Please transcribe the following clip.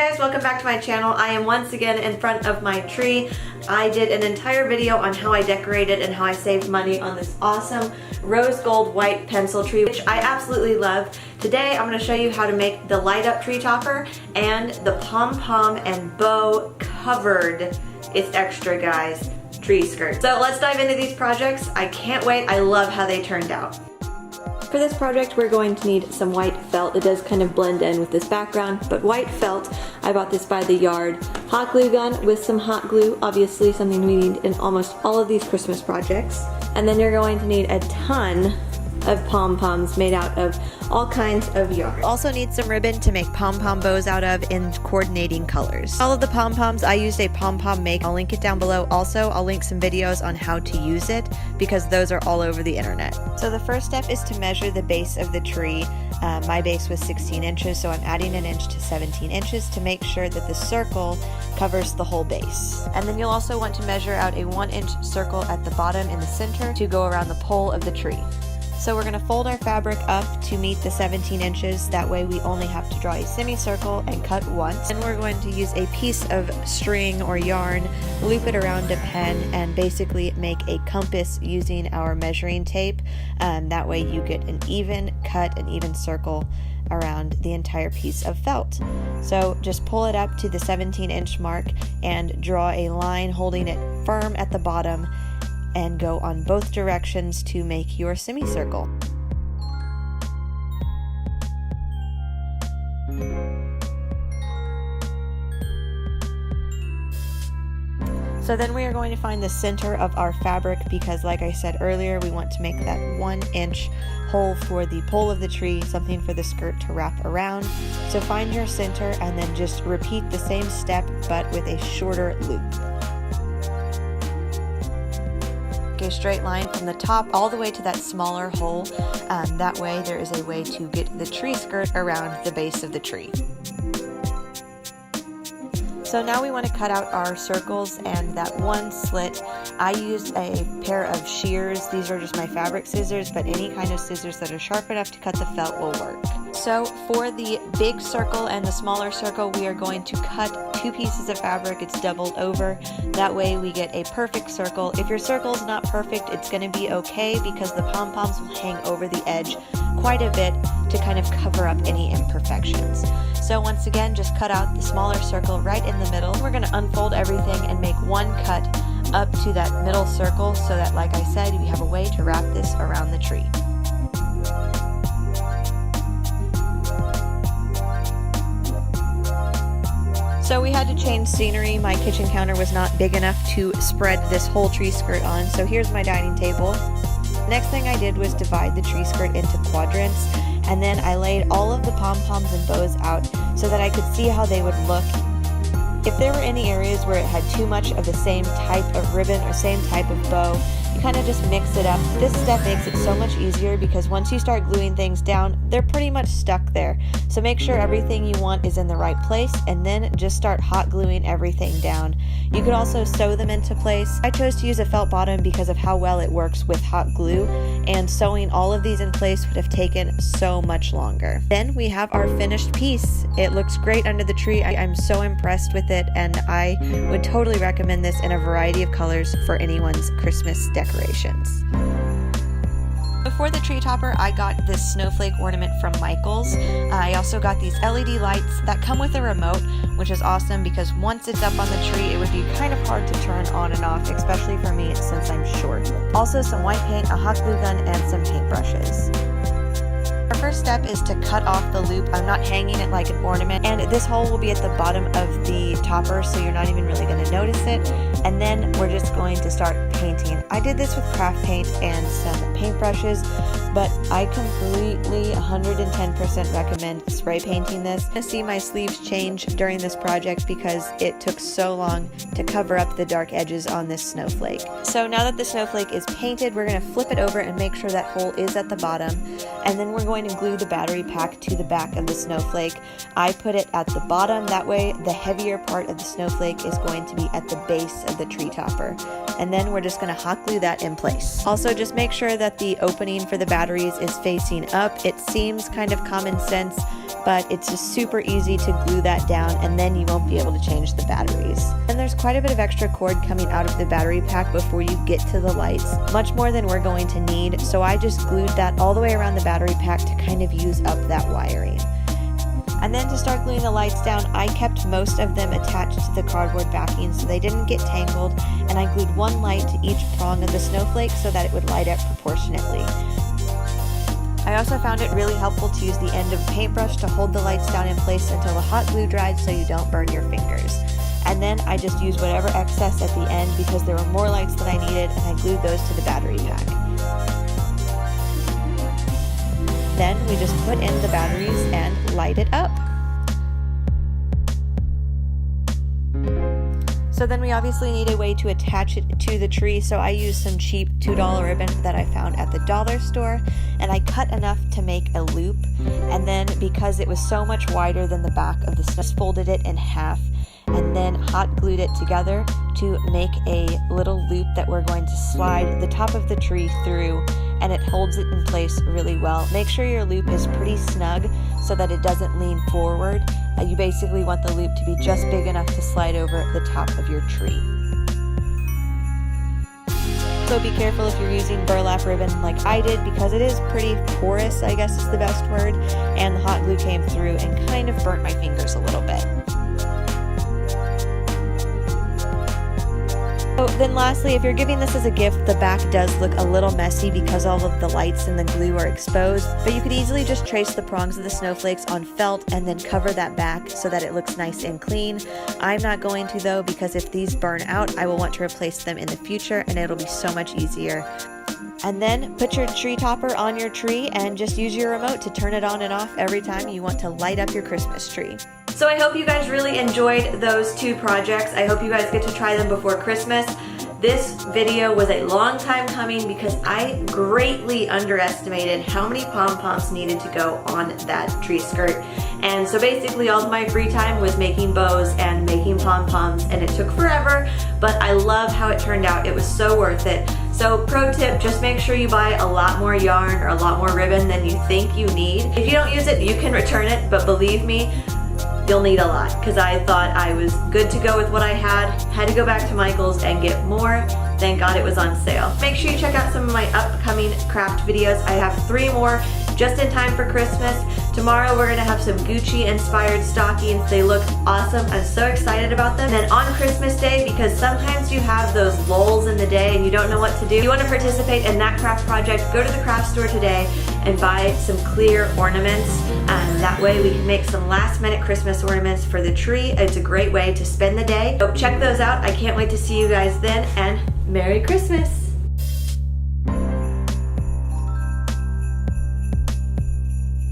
Guys, welcome back to my channel. I am once again in front of my tree. I did an entire video on how I decorated and how I saved money on this awesome rose gold white pencil tree, which I absolutely love. Today I'm going to show you how to make the light up tree topper and the pom-pom and bow covered, it's extra guys, tree skirt. So let's dive into these projects. I can't wait. I love how they turned out. For this project, we're going to need some white felt. It does kind of blend in with this background, but white felt. I bought this by the yard. Hot glue gun with some hot glue, obviously something we need in almost all of these Christmas projects. And then you're going to need a ton of pom-poms made out of all kinds of yarn. Also need some ribbon to make pom-pom bows out of in coordinating colors. All of the pom-poms, I used a pom-pom make. I'll link it down below. Also, I'll link some videos on how to use it because those are all over the internet. So the first step is to measure the base of the tree. My base was 16 inches, so I'm adding an inch to 17 inches to make sure that the circle covers the whole base. And then you'll also want to measure out a 1-inch circle at the bottom in the center to go around the pole of the tree. So we're going to fold our fabric up to meet the 17 inches. That way we only have to draw a semicircle and cut once. And we're going to use a piece of string or yarn, loop it around a pen, and basically make a compass using our measuring tape. That way you get an even cut, an even circle around the entire piece of felt. So just pull it up to the 17-inch mark and draw a line holding it firm at the bottom and go on both directions to make your semicircle. So then we are going to find the center of our fabric because, like I said earlier, we want to make that 1-inch hole for the pole of the tree, something for the skirt to wrap around. So find your center and then just repeat the same step but with a shorter loop. A straight line from the top all the way to that smaller hole. That way there is a way to get the tree skirt around the base of the tree. So now we want to cut out our circles and that one slit. I used a pair of shears. These are just my fabric scissors, but any kind of scissors that are sharp enough to cut the felt will work. So for the big circle and the smaller circle, we are going to cut 2 pieces of fabric. It's doubled over. That way we get a perfect circle. If your circle is not perfect, it's going to be okay because the pom-poms will hang over the edge quite a bit to kind of cover up any imperfections. So once again, just cut out the smaller circle right in the middle. We're going to unfold everything and make one cut up to that middle circle so that, like I said, we have a way to wrap this around the tree. So we had to change scenery. My kitchen counter was not big enough to spread this whole tree skirt on, so here's my dining table. Next thing I did was divide the tree skirt into quadrants, and then I laid all of the pom-poms and bows out so that I could see how they would look. If there were any areas where it had too much of the same type of ribbon or same type of bow, you kind of just mix it up. This step makes it so much easier because once you start gluing things down, they're pretty much stuck there. So make sure everything you want is in the right place and then just start hot gluing everything down. You could also sew them into place. I chose to use a felt bottom because of how well it works with hot glue, and sewing all of these in place would have taken so much longer. Then we have our finished piece. It looks great under the tree. I'm so impressed with it, and I would totally recommend this in a variety of colors for anyone's Christmas decorations. For the tree topper, I got this snowflake ornament from Michaels. I also got these LED lights that come with a remote, which is awesome because once it's up on the tree, it would be kind of hard to turn on and off, especially for me since I'm short. Also some white paint, a hot glue gun, and some paintbrushes. Our first step is to cut off the loop. I'm not hanging it like an ornament, and this hole will be at the bottom of the topper, so you're not even really going to notice it. And then we're just going to start painting. I did this with craft paint and some paintbrushes, but I completely 110% recommend spray painting this. I'm going to see my sleeves change during this project because it took so long to cover up the dark edges on this snowflake. So now that the snowflake is painted, we're going to flip it over and make sure that hole is at the bottom, and then we're going to glue the battery pack to the back of the snowflake. I put it at the bottom, that way the heavier part of the snowflake is going to be at the base of the tree topper. and then we're just gonna hot glue that in place. Also, just make sure that the opening for the batteries is facing up. It seems kind of common sense, but it's just super easy to glue that down, and then you won't be able to change the batteries. And there's quite a bit of extra cord coming out of the battery pack before you get to the lights, much more than we're going to need, so I just glued that all the way around the battery pack to kind of use up that wiring. And then to start gluing the lights down, I kept most of them attached to the cardboard backing so they didn't get tangled, and I glued one light to each prong of the snowflake so that it would light up proportionately. I also found it really helpful to use the end of a paintbrush to hold the lights down in place until the hot glue dried so you don't burn your fingers. And then I just used whatever excess at the end because there were more lights than I needed, and I glued those to the battery pack. Then we just put in the batteries and light it up. So then we obviously need a way to attach it to the tree, so I used some cheap $2 ribbon that I found at the dollar store, and I cut enough to make a loop, and then because it was so much wider than the back of the snow, folded it in half and then hot glued it together to make a little loop that we're going to slide the top of the tree through, and it holds it in place really well. Make sure your loop is pretty snug so that it doesn't lean forward. You basically want the loop to be just big enough to slide over the top of your tree. So be careful if you're using burlap ribbon like I did, because it is pretty porous, I guess is the best word, and the hot glue came through and kind of burnt my fingers a little bit. So then lastly, if you're giving this as a gift, the back does look a little messy because all of the lights and the glue are exposed, but you could easily just trace the prongs of the snowflakes on felt and then cover that back so that it looks nice and clean. I'm not going to though, because if these burn out, I will want to replace them in the future and it'll be so much easier. And then put your tree topper on your tree and just use your remote to turn it on and off every time you want to light up your Christmas tree. So I hope you guys really enjoyed those two projects. I hope you guys get to try them before Christmas. This video was a long time coming because I greatly underestimated how many pom-poms needed to go on that tree skirt. And so basically all of my free time was making bows and making pom-poms, and it took forever, but I love how it turned out. It was so worth it. So pro tip, just make sure you buy a lot more yarn or a lot more ribbon than you think you need. If you don't use it, you can return it, but believe me, you'll need a lot, because I thought I was good to go with what I had to go back to Michael's and get more. Thank God it was on sale. Make sure you check out some of my upcoming craft videos. I have 3 more just in time for Christmas. Tomorrow we're gonna have some Gucci inspired stockings. They look awesome. I'm so excited about them. And then on Christmas Day, because sometimes you have those lulls in the day and you don't know what to do, if you want to participate in that craft project, go to the craft store today and buy some clear ornaments. That way we can make some last minute Christmas ornaments for the tree. It's a great way to spend the day. So check those out. I can't wait to see you guys then, and Merry Christmas!